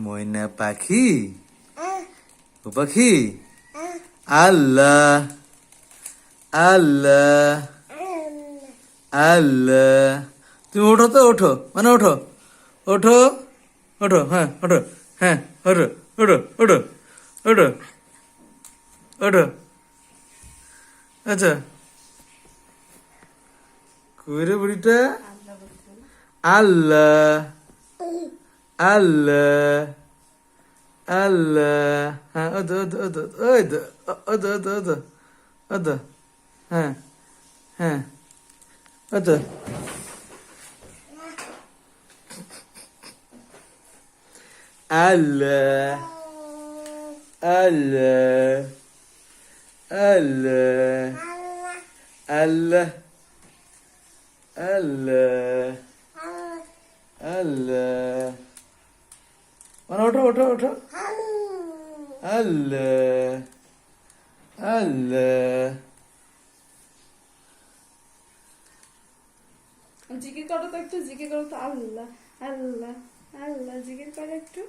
ময়না পাখি, ও পাখি, আল্লাহ আল্লাহ আল্লাহ। তুমি ওঠো তো, ওঠো মানে ওঠো, ওঠো ওঠো, হ্যাঁ ওঠো, হ্যাঁ ওঠো ওঠো ওঠো ওঠো ওঠো। আচ্ছা, কই রে বুড়িটা? আল্লাহ আল্লাহ আল্লাহ। হ্যাঁ ওতো ওতো ওতো, ওই তো, ওতো ওতো ওতো ওতো, হ্যাঁ হ্যাঁ ওতো। আল্লাহ আল্লাহ আল্লাহ আল্লাহ আল্লাহ আল্লাহ। মানে ওঠো ওঠো ওঠো। আল্লাহ আল্লাহ। জিকির করো তো একটু, জিকির করো তো, আল্লাহ আল্লাহ আল্লাহ, জিকির করো একটু।